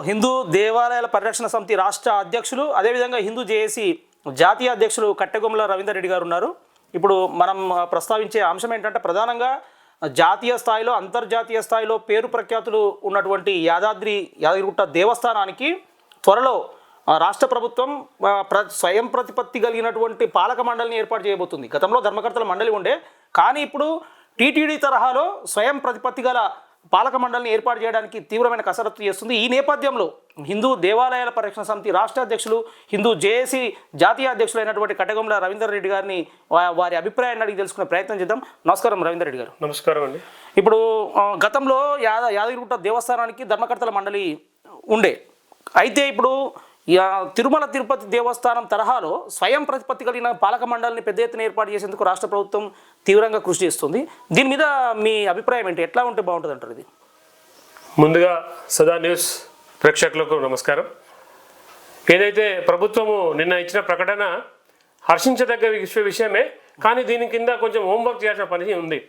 హిందూ దేవాలయాల పరిరక్షణ సమితి రాష్ట్ర అధ్యక్షులు అదేవిధంగా హిందూ జేఏసీ జాతీయ అధ్యక్షులు కట్టెగొమ్మల రవీందర్ రెడ్డి గారు ఉన్నారు. ఇప్పుడు మనం ప్రస్తావించే అంశం ఏంటంటే ప్రధానంగా జాతీయ స్థాయిలో అంతర్జాతీయ స్థాయిలో పేరు ప్రఖ్యాతులు ఉన్నటువంటి యాదగిరిగుట్ట దేవస్థానానికి త్వరలో రాష్ట్ర ప్రభుత్వం స్వయం ప్రతిపత్తి కలిగినటువంటి పాలక మండలిని ఏర్పాటు చేయబోతుంది. గతంలో ధర్మకర్తల మండలి ఉండే, కానీ ఇప్పుడు టీటీడీ తరహాలో స్వయం ప్రతిపత్తి గల పాలక మండలిని ఏర్పాటు చేయడానికి తీవ్రమైన కసరత్తు చేస్తుంది. ఈ నేపథ్యంలో హిందూ దేవాలయాల పరిరక్షణ సమితి రాష్ట్ర అధ్యక్షులు హిందూ జేఏసీ జాతీయ అధ్యక్షులు అయినటువంటి కట్టెగొమ్మల రవీందర్ రెడ్డి గారిని వారి అభిప్రాయాన్ని అడిగి తెలుసుకునే ప్రయత్నం చేద్దాం. నమస్కారం రవీందర్ రెడ్డి గారు. నమస్కారం అండి. ఇప్పుడు గతంలో యాదగిరిగుట్ట దేవస్థానానికి ధర్మకర్తల మండలి ఉండే, అయితే ఇప్పుడు తిరుమల తిరుపతి దేవస్థానం తరహాలో స్వయం ప్రతిపత్తి కలిగిన పాలక మండలిని పెద్ద ఎత్తున ఏర్పాటు చేసేందుకు రాష్ట్ర ప్రభుత్వం తీవ్రంగా కృషి చేస్తుంది. దీని మీద మీ అభిప్రాయం ఏంటి? ఎట్లా ఉంటే బాగుంటుంది అంటారు? ఇది ముందుగా సదా న్యూస్ ప్రేక్షకులకు నమస్కారం. ఏదైతే ప్రభుత్వము నిన్న ఇచ్చిన ప్రకటన హర్షించదగ్గ విషయమే, కానీ దీని కింద కొంచెం హోంవర్క్ చేయాల్సిన పని ఉంది.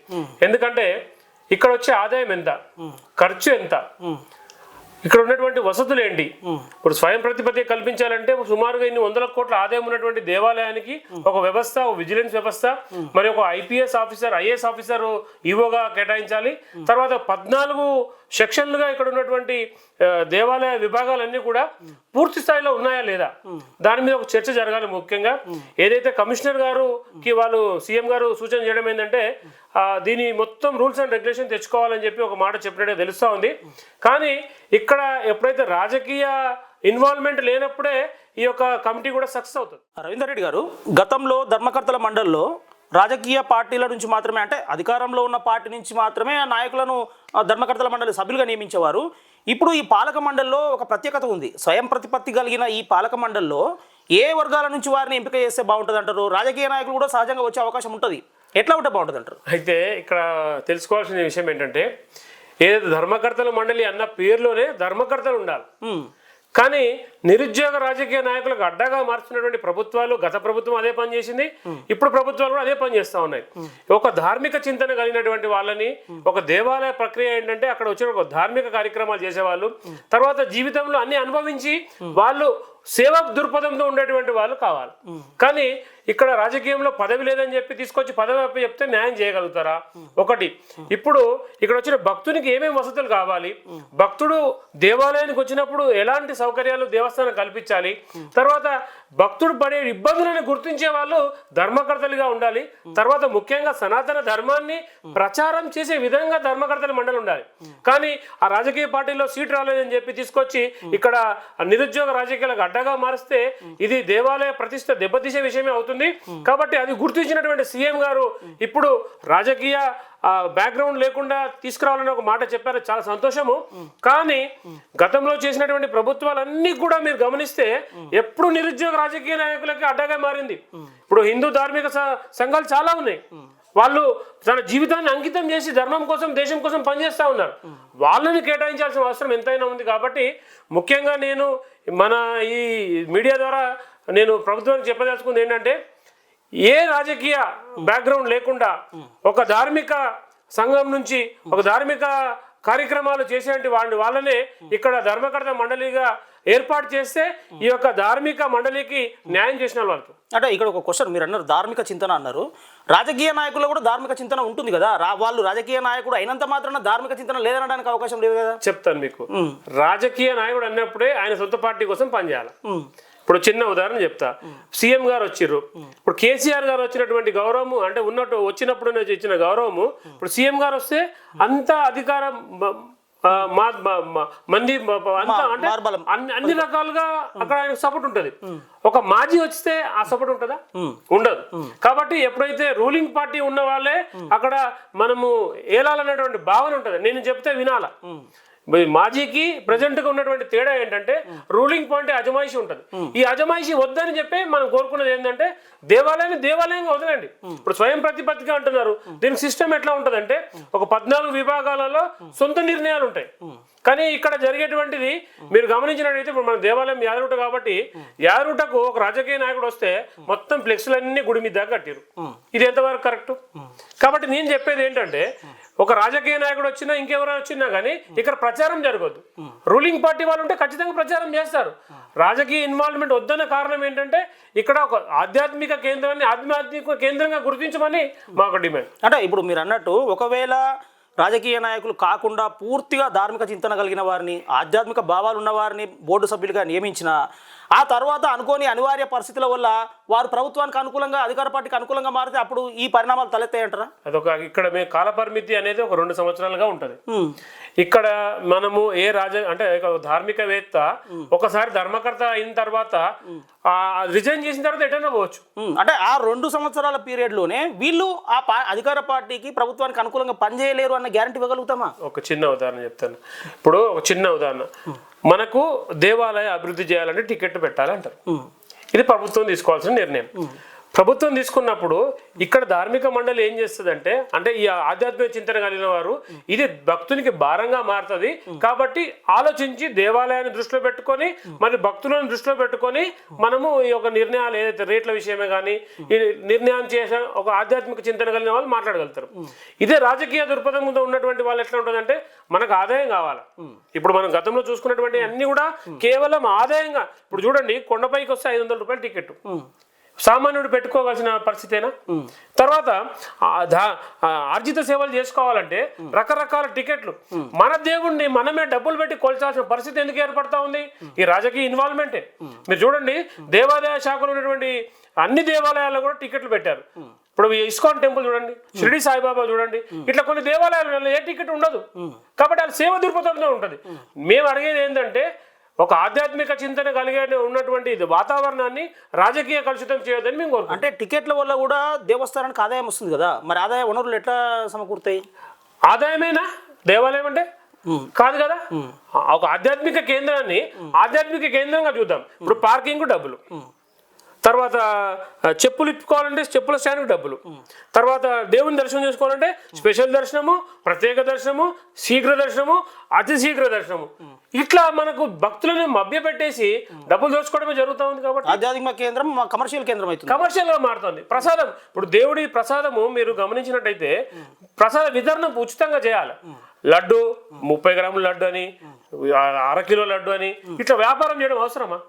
ఎందుకంటే ఇక్కడ వచ్చే ఆదాయం ఎంత, ఖర్చు ఎంత, ఇక్కడ ఉన్నటువంటి వసతులు ఏంటి, ఇప్పుడు స్వయం ప్రతిపత్తి కల్పించాలంటే సుమారుగా ఇన్ని 100 కోట్ల ఆదాయం ఉన్నటువంటి దేవాలయానికి ఒక వ్యవస్థ, ఒక విజిలెన్స్ వ్యవస్థ, మరి ఒక ఐపీఎస్ ఆఫీసర్, ఐఏఎస్ ఆఫీసర్ ఈవోగా కేటాయించాలి. తర్వాత 14 సెక్షన్లుగా ఇక్కడ ఉన్నటువంటి దేవాలయ విభాగాలన్నీ కూడా పూర్తి స్థాయిలో ఉన్నాయా లేదా, దాని మీద ఒక చర్చ జరగాలి. ముఖ్యంగా ఏదైతే కమిషనర్ గారుకి వాళ్ళు సీఎం గారు సూచన చేయడం ఏంటంటే దీని మొత్తం రూల్స్ అండ్ రెగ్యులేషన్ తెచ్చుకోవాలని చెప్పి ఒక మాట చెప్పినట్టే తెలుస్తూ ఉంది. కానీ ఇక్కడ ఎప్పుడైతే రాజకీయ ఇన్వాల్వ్మెంట్ లేనప్పుడే ఈ యొక్క కమిటీ కూడా సక్సెస్ అవుతుంది. రవీందర్ రెడ్డి గారు, గతంలో ధర్మకర్తల మండలిలో రాజకీయ పార్టీల నుంచి మాత్రమే, అంటే అధికారంలో ఉన్న పార్టీ నుంచి మాత్రమే ఆ నాయకులను ధర్మకర్తల మండలి సభ్యులుగా నియమించేవారు. ఇప్పుడు ఈ పాలక మండలిలో ఒక ప్రత్యేకత ఉంది. స్వయం ప్రతిపత్తి కలిగిన ఈ పాలక మండలిలో ఏ వర్గాల నుంచి వారిని ఎంపిక చేస్తే బాగుంటుంది అంటారు? రాజకీయ నాయకులు కూడా సహజంగా వచ్చే అవకాశం ఉంటుంది. ఎట్లా ఉంటే బాగుంటుంది అంటారు? అయితే ఇక్కడ తెలుసుకోవాల్సిన విషయం ఏంటంటే ఏదైతే ధర్మకర్తల మండలి అన్న పేరులోనే ధర్మకర్తలు ఉండాలి. కానీ నిరుద్యోగ రాజకీయ నాయకులకు అడ్డగా మార్చుకున్నటువంటి ప్రభుత్వాలు, గత ప్రభుత్వం అదే పని చేసింది, ఇప్పుడు ప్రభుత్వాలు కూడా అదే పని చేస్తూ ఉన్నాయి. ఒక ధార్మిక చింతన కలిగినటువంటి వాళ్ళని, ఒక దేవాలయ ప్రక్రియ ఏంటంటే అక్కడ వచ్చిన ఒక ధార్మిక కార్యక్రమాలు చేసేవాళ్ళు, తర్వాత జీవితంలో అన్ని అనుభవించి వాళ్ళు సేవా దృక్పథంతో ఉండేటువంటి వాళ్ళు కావాలి. కానీ ఇక్కడ రాజకీయంలో పదవి లేదని చెప్పి తీసుకొచ్చి పదవి అప్ప చెప్తే న్యాయం చేయగలుగుతారా? ఒకటి, ఇప్పుడు ఇక్కడ వచ్చిన భక్తునికి ఏమేమి వసతులు కావాలి, భక్తుడు దేవాలయానికి వచ్చినప్పుడు ఎలాంటి సౌకర్యాలు దేవస్థానం కల్పించాలి, తర్వాత భక్తుడు పడే ఇబ్బందులను గుర్తించే వాళ్ళు ధర్మకర్తలుగా ఉండాలి. తర్వాత ముఖ్యంగా సనాతన ధర్మాన్ని ప్రచారం చేసే విధంగా ధర్మకర్తల మండలి ఉండాలి. కానీ ఆ రాజకీయ పార్టీలో సీట్ రాలేదని చెప్పి తీసుకొచ్చి ఇక్కడ నిరుద్యోగ రాజకీయాలకు అడ్డగా మారిస్తే ఇది దేవాలయ ప్రతిష్ట దెబ్బతీసే విషయమే అవుతుంది. కాబట్టి అది గుర్తించినటువంటి సీఎం గారు ఇప్పుడు రాజకీయ బ్యాక్గ్రౌండ్ లేకుండా తీసుకురావాలని ఒక మాట చెప్పారు, చాలా సంతోషము. కానీ గతంలో చేసినటువంటి ప్రభుత్వాలన్నీ కూడా మీరు గమనిస్తే ఎప్పుడు నిరుద్యోగ రాజకీయ నాయకులకి అడ్డగా మారింది. ఇప్పుడు హిందూ ధార్మిక సంఘాలు చాలా ఉన్నాయి, వాళ్ళు తన జీవితాన్ని అంకితం చేసి ధర్మం కోసం, దేశం కోసం పనిచేస్తూ ఉన్నారు. వాళ్ళని కేటాయించాల్సిన అవసరం ఎంతైనా ఉంది. కాబట్టి ముఖ్యంగా నేను మన ఈ మీడియా ద్వారా నేను ప్రభుత్వానికి చెప్పదలుచుకుంది ఏంటంటే ఏ రాజకీయ బ్యాక్గ్రౌండ్ లేకుండా ఒక ధార్మిక సంఘం నుంచి ఒక ధార్మిక కార్యక్రమాలు చేసేటువంటి వాళ్ళనే ఇక్కడ ధర్మకర్త మండలిగా ఏర్పాటు చేస్తే ఈ యొక్క ధార్మిక మండలికి న్యాయం చేసిన వాళ్ళకి. అంటే ఇక్కడ ఒక క్వశ్చన్, మీరు అన్నారు ధార్మిక చింతన అన్నారు, రాజకీయ నాయకుల్లో కూడా ధార్మిక చింతన ఉంటుంది కదా, వాళ్ళు రాజకీయ నాయకుడు అయినంత మాత్రాన ధార్మిక చింతన లేదనడానికి అవకాశం లేదు కదా? చెప్తాను మీకు. రాజకీయ నాయకుడు అన్నప్పుడే ఆయన సొంత పార్టీ కోసం పనిచేయాలి. ఇప్పుడు చిన్న ఉదాహరణ చెప్తా, సీఎం గారు వచ్చిర్రు, ఇప్పుడు కేసీఆర్ గారు వచ్చినటువంటి గౌరవము అంటే వచ్చినప్పుడు ఇచ్చిన గౌరవము ఇప్పుడు సీఎం గారు వస్తే అంత అధికారం మంది అంటే అన్ని రకాలుగా అక్కడ ఆయన సపోర్ట్ ఉంటది. ఒక మాజీ వస్తే ఆ సపోర్ట్ ఉంటుందా? ఉండదు. కాబట్టి ఎప్పుడైతే రూలింగ్ పార్టీ ఉన్న వాళ్ళే అక్కడ మనము ఏలాలనేటువంటి భావన ఉంటది. నేను చెప్తే వినాలా. మాజీకి ప్రజెంట్ గా ఉన్నటువంటి తేడా ఏంటంటే రూలింగ్ పాయింట్ అజమాయిషి ఉంటుంది. ఈ అజమాయిషి వద్దని చెప్పి మనం కోరుకున్నది ఏంటంటే దేవాలయంగా వదలండి. ఇప్పుడు స్వయం ప్రతిపత్తిగా అంటున్నారు, దీనికి సిస్టమ్ ఎట్లా ఉంటదంటే ఒక 14 విభాగాలలో సొంత నిర్ణయాలు ఉంటాయి. కానీ ఇక్కడ జరిగేటువంటిది మీరు గమనించినట్టయితే ఇప్పుడు మన దేవాలయం యాదగిరిగుట్ట కాబట్టి యాదగిరిగుట్టకు ఒక రాజకీయ నాయకుడు వస్తే మొత్తం ఫ్లెక్స్లన్నీ గుడి మీద కట్టారు. ఇది ఎంతవరకు కరెక్ట్? కాబట్టి నేను చెప్పేది ఏంటంటే ఒక రాజకీయ నాయకుడు వచ్చినా ఇంకెవరైనా వచ్చినా కానీ ఇక్కడ ప్రచారం జరగదు. రూలింగ్ పార్టీ వాళ్ళు ఉంటే ఖచ్చితంగా ప్రచారం చేస్తారు. రాజకీయ ఇన్వాల్వ్మెంట్ వద్దన్న కారణం ఏంటంటే ఇక్కడ ఒక ఆధ్యాత్మిక కేంద్రాన్ని ఆధ్యాత్మిక కేంద్రంగా గుర్తించమని మాకు డిమాండ్. అంటే ఇప్పుడు మీరు అన్నట్టు ఒకవేళ రాజకీయ నాయకులు కాకుండా పూర్తిగా ధార్మిక చింతన కలిగిన వారిని, ఆధ్యాత్మిక భావాలు ఉన్న వారిని బోర్డు సభ్యులుగా నియమించిన ఆ తర్వాత అనుకోని అనివార్య పరిస్థితుల వల్ల వారు ప్రభుత్వానికి అనుకూలంగా, అధికార పార్టీకి అనుకూలంగా మారితే అప్పుడు ఈ పరిణామాలు తలెత్తాయంటారా? అదొక ఇక్కడ మేము కాల పరిమితి అనేది ఒక 2 సంవత్సరాలుగా ఉంటుంది. ఇక్కడ మనము అంటే ధార్మికవేత్త ఒకసారి ధర్మకర్త అయిన తర్వాత రిజైన్ చేసిన తర్వాత ఎటైనా పోవచ్చు. అంటే ఆ 2 సంవత్సరాల పీరియడ్లోనే వీళ్ళు ఆ అధికార పార్టీకి, ప్రభుత్వానికి అనుకూలంగా పనిచేయలేరు అన్న గ్యారంటీ ఇవ్వగలుగుతామా? ఒక చిన్న ఉదాహరణ చెప్తాను. ఇప్పుడు ఒక చిన్న ఉదాహరణ, మనకు దేవాలయ అభివృద్ధి చేయాలంటే టికెట్ పెట్టాలంటారు. ఇది ప్రభుత్వం తీసుకోవాల్సిన నిర్ణయం. ప్రభుత్వం తీసుకున్నప్పుడు ఇక్కడ ధార్మిక మండలి ఏం చేస్తుందంటే, అంటే ఈ ఆధ్యాత్మిక చింతన కలిగిన వారు ఇది భక్తునికి భారంగా మారుతుంది కాబట్టి ఆలోచించి దేవాలయాన్ని దృష్టిలో పెట్టుకొని మరి భక్తులను దృష్టిలో పెట్టుకొని మనము ఈ యొక్క నిర్ణయాలు ఏదైతే రేట్ల విషయమే కానీ ఈ నిర్ణయం చేసే ఒక ఆధ్యాత్మిక చింతన కలిగిన వాళ్ళు మాట్లాడగలుగుతారు. ఇదే రాజకీయ దృక్పథం మీద ఉన్నటువంటి వాళ్ళు ఎట్లా ఉంటుందంటే, మనకు ఆదాయం కావాలి. ఇప్పుడు మనం గతంలో చూసుకున్నటువంటి అన్ని కూడా కేవలం ఆదాయంగా, ఇప్పుడు చూడండి కొండపైకి వస్తే 500 రూపాయలు టికెట్ సామాన్యుడు పెట్టుకోవాల్సిన పరిస్థితేనా? తర్వాత ఆర్జిత సేవలు చేసుకోవాలంటే రకరకాల టికెట్లు. మన దేవుణ్ణి మనమే డబ్బులు పెట్టి కొల్చాల్సిన పరిస్థితి ఎందుకు ఏర్పడతా ఉంది? ఈ రాజకీయ ఇన్వాల్వ్మెంటే. మీరు చూడండి, దేవాదాయ శాఖలో ఉన్నటువంటి అన్ని దేవాలయాల్లో కూడా టికెట్లు పెట్టారు. ఇప్పుడు ఇస్కాన్ టెంపుల్ చూడండి, షిరిడి సాయిబాబా చూడండి, ఇట్లా కొన్ని దేవాలయాలు ఏ టికెట్ ఉండదు. కాబట్టి అది సేవ దృక్పథంలో ఉంటుంది. మేము అడిగేది ఏంటంటే, ఒక ఆధ్యాత్మిక చింతన కలిగే ఉన్నటువంటి వాతావరణాన్ని రాజకీయ కలుషితం చేయొద్దని మేము కోరుకుంటాం. అంటే టికెట్ల వల్ల కూడా దేవస్థానానికి ఆదాయం వస్తుంది కదా, మరి ఆదాయ వనరులు ఎట్లా సమకూరుతాయి? ఆదాయమేనా దేవాలయం అంటే? కాదు కదా. ఒక ఆధ్యాత్మిక కేంద్రాన్ని ఆధ్యాత్మిక కేంద్రంగా చూద్దాం. ఇప్పుడు పార్కింగ్ డబ్బులు, తర్వాత చెప్పులు ఇప్పుకోవాలంటే చెప్పుల స్టాండ్కి డబ్బులు, తర్వాత దేవుని దర్శనం చేసుకోవాలంటే స్పెషల్ దర్శనము, ప్రత్యేక దర్శనము, శీఘ్ర దర్శనము, అతి శీఘ్ర దర్శనము. ఇట్లా మనకు భక్తులను మభ్య పెట్టేసి డబ్బులు దోచుకోవడమే జరుగుతూ ఉంది. కాబట్టి ఆధ్యాత్మిక కేంద్రం కమర్షియల్ కేంద్రం అవుతుంది, కమర్షియల్ గా మారుతుంది. ప్రసాదం, ఇప్పుడు దేవుడి ప్రసాదము మీరు గమనించినట్టయితే ప్రసాద వితరణ ఉచితంగా చేయాలి. లడ్డు 30 గ్రాముల లడ్డు అని, 1/2 కిలో లడ్డు అని ఇట్లా వ్యాపారం చేయడం అవసరమా?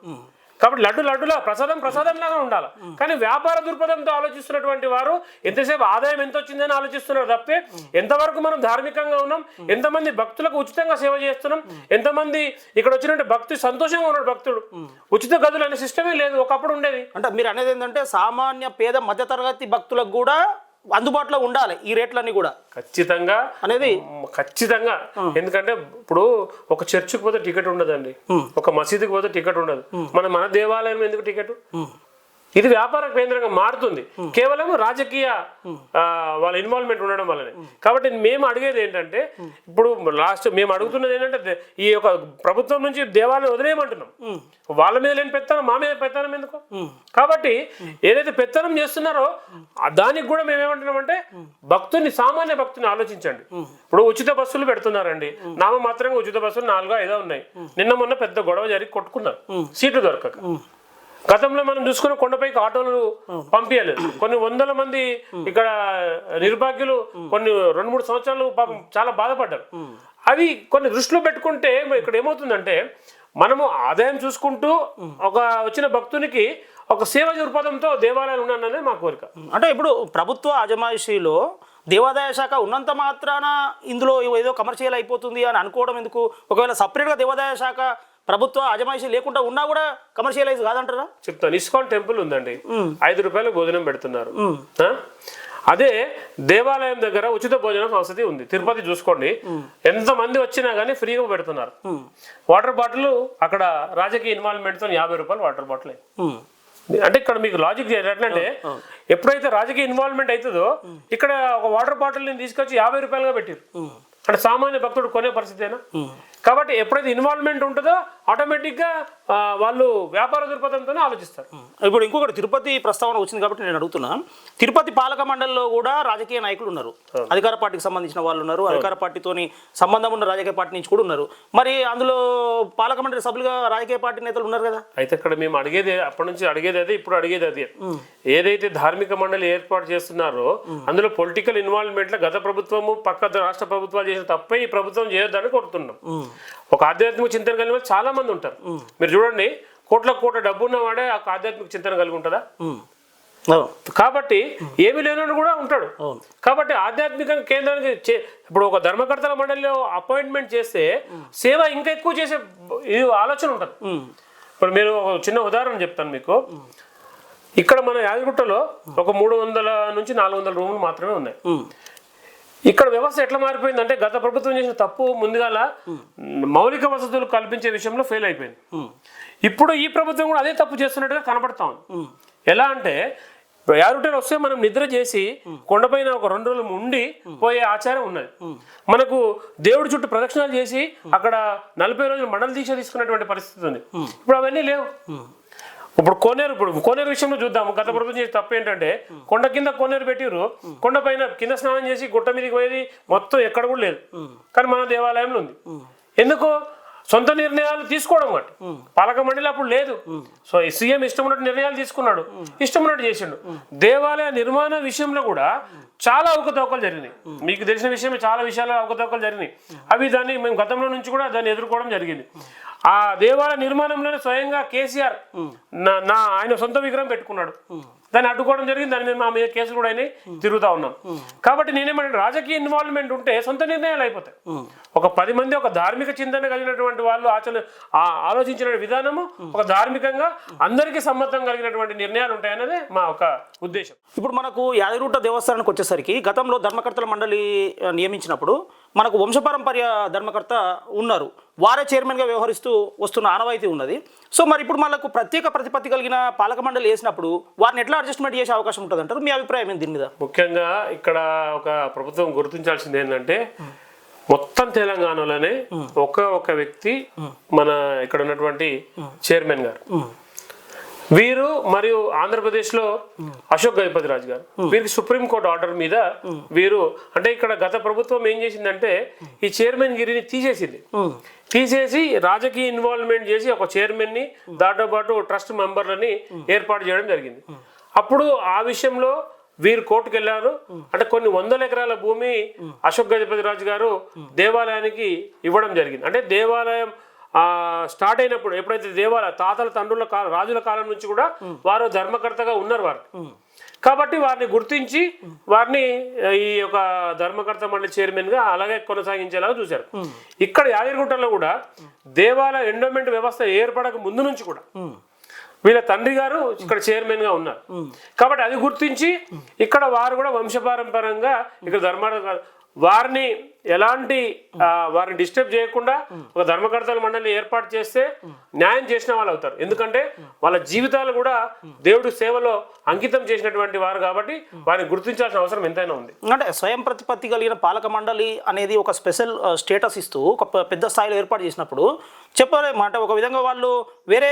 కాబట్టి లడ్డులా ప్రసాదంలాగా ఉండాలి. కానీ వ్యాపార దృక్పథంతో ఆలోచిస్తున్నటువంటి వారు ఎంతసేపు ఆదాయం ఎంత వచ్చిందని ఆలోచిస్తున్నారు తప్పితే ఎంతవరకు మనం ధార్మికంగా ఉన్నాం, ఎంతమంది భక్తులకు ఉచితంగా సేవ చేస్తున్నాం, ఎంతమంది ఇక్కడ వచ్చినట్టు భక్తి సంతోషంగా ఉన్నాడు భక్తుడు. ఉచిత గదులు అనే సిస్టమే లేదు, ఒకప్పుడు ఉండేది. అంటే మీరు అనేది ఏంటంటే సామాన్య పేద మధ్యతరగతి భక్తులకు కూడా అందుబాటులో ఉండాలి ఈ రేట్లన్నీ కూడా ఖచ్చితంగా అనేది. ఖచ్చితంగా. ఎందుకంటే ఇప్పుడు ఒక చర్చికి పోతే టికెట్ ఉండదండి, ఒక మసీదుకి పోతే టికెట్ ఉండదు. మన దేవాలయం ఎందుకు టికెట్? ఇది వ్యాపార కేంద్రంగా మారుతుంది కేవలం రాజకీయ వాళ్ళ ఇన్వాల్వ్మెంట్ ఉండడం వల్లనే. కాబట్టి మేము అడిగేది ఏంటంటే, ఇప్పుడు మేము అడుగుతున్నది ఏంటంటే, ఈ యొక్క ప్రభుత్వం నుంచి దేవాలయం వదిలేయమంటున్నాం. వాళ్ళ మీద లేని పెత్తనం మా మీద పెత్తనం ఎందుకు? కాబట్టి ఏదైతే పెత్తనం చేస్తున్నారో దానికి కూడా మేము ఏమంటున్నామంటే, సామాన్య భక్తుని ఆలోచించండి. ఇప్పుడు ఉచిత బస్సులు పెడుతున్నారండి, నామమాత్రంగా ఉచిత బస్సులు 4-5 ఉన్నాయి. నిన్న మొన్న పెద్ద గొడవ జరిగి కొట్టుకున్నారు సీట్లు దొరకక. గతంలో మనం చూసుకున్న కొండపైకి ఆటోలు పంపించలేదు. కొన్ని 100 మంది ఇక్కడ నిర్భాగ్యులు కొన్ని 2-3 సంవత్సరాలు పాపం చాలా బాధపడ్డారు. అవి కొన్ని దృష్టిలో పెట్టుకుంటే ఇక్కడ ఏమవుతుందంటే, మనము ఆదాయం చూసుకుంటూ ఒక వచ్చిన భక్తునికి ఒక సేవ దృక్పథంతో దేవాలయాలు ఉన్నాయన్నదే మా కోరిక. అంటే ఇప్పుడు ప్రభుత్వ అజమాయిషీలో దేవాదాయ శాఖ ఉన్నంత మాత్రాన ఇందులో ఏదో కమర్షియల్ అయిపోతుంది అని అనుకోవడం ఎందుకు? ఒకవేళ సపరేట్గా దేవాదాయ శాఖ ప్రభుత్వ అజమాయిషీ లేకుండా ఉన్నా కూడా కమర్షియలైజ్ కాదంటారా? చెప్తాను. ఇస్కాన్ టెంపుల్ ఉందండి, 5 రూపాయలకు భోజనం పెడుతున్నారు. అదే దేవాలయం దగ్గర ఉచిత భోజనం వసతి ఉంది. తిరుపతి చూసుకోండి, ఎంతమంది వచ్చినా కానీ ఫ్రీగా పెడుతున్నారు. వాటర్ బాటిల్ అక్కడ రాజకీయ ఇన్వాల్వ్మెంట్తో 50 రూపాయలు వాటర్ బాటిల్. అంటే ఇక్కడ మీకు లాజిక్ ఎట్లంటే, ఎప్పుడైతే రాజకీయ ఇన్వాల్వ్మెంట్ అవుతుందో ఇక్కడ ఒక వాటర్ బాటిల్ ని తీసుకొచ్చి 50 రూపాయలుగా పెట్టారు. అంటే సామాన్య భక్తుడు కొనే పరిస్థితేనా? కాబట్టి ఎప్పుడైతే ఇన్వాల్వ్మెంట్ ఉంటుందో ఆటోమేటిక్గా వాళ్ళు వ్యాపార దృక్పథంతోనే ఆలోచిస్తారు. ఇప్పుడు ఇంకొకటి తిరుపతి ప్రస్తావన వచ్చింది కాబట్టి నేను అడుగుతున్నా, తిరుపతి పాలక మండలిలో కూడా రాజకీయ నాయకులు ఉన్నారు, అధికార పార్టీకి సంబంధించిన వాళ్ళు ఉన్నారు, అధికార పార్టీతోని సంబంధం ఉన్న రాజకీయ పార్టీ నుంచి కూడా ఉన్నారు. మరి అందులో పాలక మండలి సభ్యులుగా రాజకీయ పార్టీ నేతలు ఉన్నారు కదా. అయితే ఇక్కడ మేము అడిగేది అప్పటి నుంచి అడిగేది అదే, ఇప్పుడు అడిగేది అదే. ఏదైతే ధార్మిక మండలి ఏర్పాటు చేస్తున్నారో అందులో పొలిటికల్ ఇన్వాల్వ్మెంట్ లో గత ప్రభుత్వము పక్క రాష్ట్ర ప్రభుత్వాలు చేసిన తప్పే ఈ ప్రభుత్వం చేయొద్దని కోరుతున్నాం. ఒక ఆధ్యాత్మిక చింతన కలిగిన వాళ్ళు చాలా మంది ఉంటారు. మీరు చూడండి, కోట్ల డబ్బు ఉన్నవాడే ఒక ఆధ్యాత్మిక చింతన కలిగి ఉంటుందా? కాబట్టి ఏమి లేనోడు కూడా ఉంటాడు. కాబట్టి ఆధ్యాత్మిక కేంద్రానికి ఇప్పుడు ఒక ధర్మకర్తల మండలిలో అపాయింట్మెంట్ చేస్తే సేవ ఇంకా ఎక్కువ చేసే ఇది ఆలోచన ఉంటుంది. ఇప్పుడు మీరు ఒక చిన్న ఉదాహరణ చెప్తాను మీకు. ఇక్కడ మన యాదగిరిగుట్టలో ఒక 300 నుంచి 400 రూములు మాత్రమే ఉన్నాయి. ఇక్కడ వ్యవస్థ ఎట్లా మారిపోయిందంటే గత ప్రభుత్వం చేసిన తప్పు ముందుగాల మౌలిక వసతులు కల్పించే విషయంలో ఫెయిల్ అయిపోయింది. ఇప్పుడు ఈ ప్రభుత్వం కూడా అదే తప్పు చేస్తున్నట్టుగా కనబడతా ఉంది. ఎలా అంటే యాదగిరిగుట్టలో వస్తే మనం నిద్ర చేసి కొండపైన ఒక 2 రోజులు ఉండి పోయే ఆచారం ఉన్నది. మనకు దేవుడి చుట్టూ ప్రదక్షిణాలు చేసి అక్కడ 40 రోజులు మండల దీక్ష తీసుకున్నటువంటి పరిస్థితి ఉంది. ఇప్పుడు అవన్నీ లేవు. ఇప్పుడు కోనేరు విషయంలో చూద్దాము. గత ప్రభుత్వం చేసే తప్పు ఏంటంటే కొండ కింద కోనేరు పెట్టిరు, కొండ పైన కింద స్నానం చేసి గుట్ట మీదకి పోయేది మొత్తం ఎక్కడ కూడా లేదు. కానీ మన దేవాలయంలో ఉంది. ఎందుకు? సొంత నిర్ణయాలు తీసుకోవడం కాబట్టి. పాలక మండలి అప్పుడు లేదు. సో సీఎం ఇష్టం ఉన్నట్టు నిర్ణయాలు తీసుకున్నాడు, ఇష్టం ఉన్నట్టు చేసిండు. దేవాలయ నిర్మాణ విషయంలో కూడా చాలా అవకతవకలు జరిగినాయి. మీకు తెలిసిన విషయమే, చాలా విషయాలు అవకతవకలు జరిగినాయి. దాన్ని మేము గతంలో నుంచి కూడా దాన్ని ఎదుర్కోవడం జరిగింది. ఆ దేవాలయ నిర్మాణంలోనే స్వయంగా కేసీఆర్ ఆయన సొంత విగ్రహం పెట్టుకున్నాడు. దాన్ని అడ్డుకోవడం జరిగింది. దాని మీద మా మీద కేసులు కూడా అయినాయి, తిరుగుతూ ఉన్నాం. కాబట్టి నేనేమంటే రాజకీయ ఇన్వాల్వ్మెంట్ ఉంటే సొంత నిర్ణయాలు అయిపోతాయి. ఒక 10 మంది ఒక ధార్మిక చింతన కలిగినటువంటి వాళ్ళు ఆలోచించిన విధానము ఒక ధార్మికంగా అందరికీ సమ్మతం కలిగినటువంటి నిర్ణయాలు ఉంటాయన్నదే మా ఒక ఉద్దేశం. ఇప్పుడు మనకు యాదగిరిగుట్ట దేవస్థానానికి వచ్చేసరికి గతంలో ధర్మకర్తల మండలి నియమించినప్పుడు మనకు వంశపారంపర్య ధర్మకర్త ఉన్నారు, వారే చైర్మన్గా వ్యవహరిస్తూ వస్తున్న ఆనవాయితీ ఉన్నది. సో మరి ఇప్పుడు మనకు ప్రత్యేక ప్రతిపత్తి కలిగిన పాలక మండలి వేసినప్పుడు వారిని ఎట్లా అడ్జస్ట్మెంట్ చేసే అవకాశం ఉంటుంది అంటారు? మీ అభిప్రాయం ఏంటి దీని మీద? ముఖ్యంగా ఇక్కడ ఒక ప్రభుత్వం గుర్తించాల్సింది ఏంటంటే మొత్తం తెలంగాణలోనే ఒక వ్యక్తి మన ఇక్కడ ఉన్నటువంటి చైర్మన్ గారు, వీరు మరియు ఆంధ్రప్రదేశ్లో అశోక్ గజపతి రాజు గారు, వీరికి సుప్రీంకోర్టు ఆర్డర్ మీద వీరు అంటే ఇక్కడ గత ప్రభుత్వం ఏం చేసిందంటే ఈ చైర్మన్ గిరిని తీసేసి రాజకీయ ఇన్వాల్వ్మెంట్ చేసి ఒక చైర్మన్ ని దాంతో పాటు ట్రస్ట్ మెంబర్లని ఏర్పాటు చేయడం జరిగింది. అప్పుడు ఆ విషయంలో వీరు కోర్టుకు వెళ్ళారు. అంటే కొన్ని 100 ఎకరాల భూమి అశోక్ గజపతి రాజు గారు దేవాలయానికి ఇవ్వడం జరిగింది. అంటే దేవాలయం స్టార్ట్ అయినప్పుడు ఎప్పుడైతే దేవాలయ తాతల తండ్రుల రాజుల కాలం నుంచి కూడా వారు ధర్మకర్తగా ఉన్నారు వారు. కాబట్టి వారిని గుర్తించి వారిని ఈ యొక్క ధర్మకర్త మండలి చైర్మన్ గా అలాగే కొనసాగించేలాగా చూశారు. ఇక్కడ యాదగిరిగుట్టలో కూడా దేవాలయ ఎండోమెంట్ వ్యవస్థ ఏర్పడక ముందు నుంచి కూడా వీళ్ళ తండ్రి గారు ఇక్కడ చైర్మన్ గా ఉన్నారు. కాబట్టి అది గుర్తించి ఇక్కడ వారు కూడా వంశపారంపరంగా ఇక్కడ వారిని ఎలాంటి వారిని డిస్టర్బ్ చేయకుండా ఒక ధర్మకర్తల మండలి ఏర్పాటు చేస్తే న్యాయం చేసిన వాళ్ళు అవుతారు. ఎందుకంటే వాళ్ళ జీవితాలు కూడా దేవుడి సేవలో అంకితం చేసినటువంటి వారు కాబట్టి వారిని గుర్తించాల్సిన అవసరం ఎంతైనా ఉంది. అంటే స్వయం ప్రతిపత్తి కలిగిన పాలక మండలి అనేది ఒక స్పెషల్ స్టేటస్ ఇస్తూ ఒక పెద్ద స్థాయిలో ఏర్పాటు చేసినప్పుడు చెప్పలేమాట ఒక విధంగా వాళ్ళు వేరే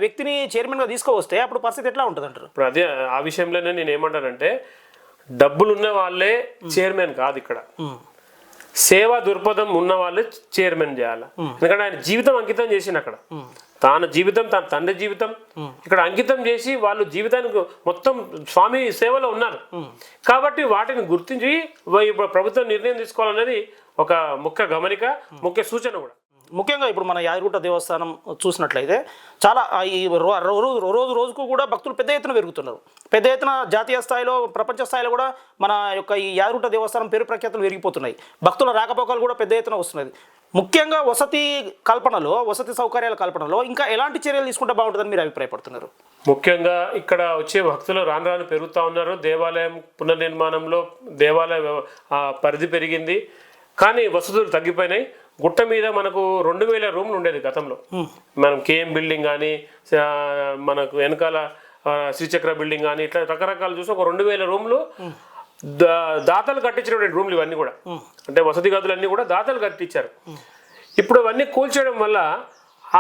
వ్యక్తిని చైర్మన్గా తీసుకువస్తే అప్పుడు పరిస్థితి ఎట్లా ఉంటుంది అంటారు? ఇప్పుడు అదే ఆ విషయంలోనే నేను ఏమంటానంటే డబ్బులున్న వాళ్ళే చైర్మన్ కాదు, ఇక్కడ సేవా దృక్పథం ఉన్న వాళ్ళే చైర్మన్ చేయాలి. ఎందుకంటే ఆయన జీవితం అంకితం చేసిండు అక్కడ, తన జీవితం తన తండ్రి జీవితం ఇక్కడ అంకితం చేసి వాళ్ళు జీవితానికి మొత్తం స్వామి సేవలో ఉన్నారు. కాబట్టి వాటిని గుర్తించి ప్రభుత్వం నిర్ణయం తీసుకోవాలనేది ఒక ముఖ్య గమనిక, ముఖ్య సూచన కూడా. ముఖ్యంగా ఇప్పుడు మన యాదగిరిగుట్ట దేవస్థానం చూసినట్లయితే చాలా ఈ రోజుకు కూడా భక్తులు పెద్ద ఎత్తున పెరుగుతున్నారు. పెద్ద ఎత్తున జాతీయ స్థాయిలో ప్రపంచ స్థాయిలో కూడా మన యొక్క ఈ యాదగిరిగుట్ట దేవస్థానం పేరు ప్రఖ్యాతులు పెరిగిపోతున్నాయి. భక్తుల రాకపోకలు కూడా పెద్ద ఎత్తున వస్తున్నది. ముఖ్యంగా వసతి సౌకర్యాల కల్పనలో ఇంకా ఎలాంటి చర్యలు తీసుకుంటే బాగుంటుందని మీరు అభిప్రాయపడుతున్నారు? ముఖ్యంగా ఇక్కడ వచ్చే భక్తులు రాను పెరుగుతూ ఉన్నారు. దేవాలయం పునర్నిర్మాణంలో దేవాలయ పరిధి పెరిగింది, కానీ వసతులు తగ్గిపోయినాయి. గుట్ట మీద మనకు 2000 రూమ్లు ఉండేది గతంలో. మనం కేఎం బిల్డింగ్ కానీ మనకు వెనకాల శ్రీచక్ర బిల్డింగ్ కానీ ఇట్లా రకరకాలు చూసి ఒక 2000 రూమ్లు దాతలు కట్టించినటువంటి రూమ్లు ఇవన్నీ కూడా. అంటే వసతి గదులన్నీ కూడా దాతలు కట్టించారు. ఇప్పుడు అవన్నీ కూల్చేయడం వల్ల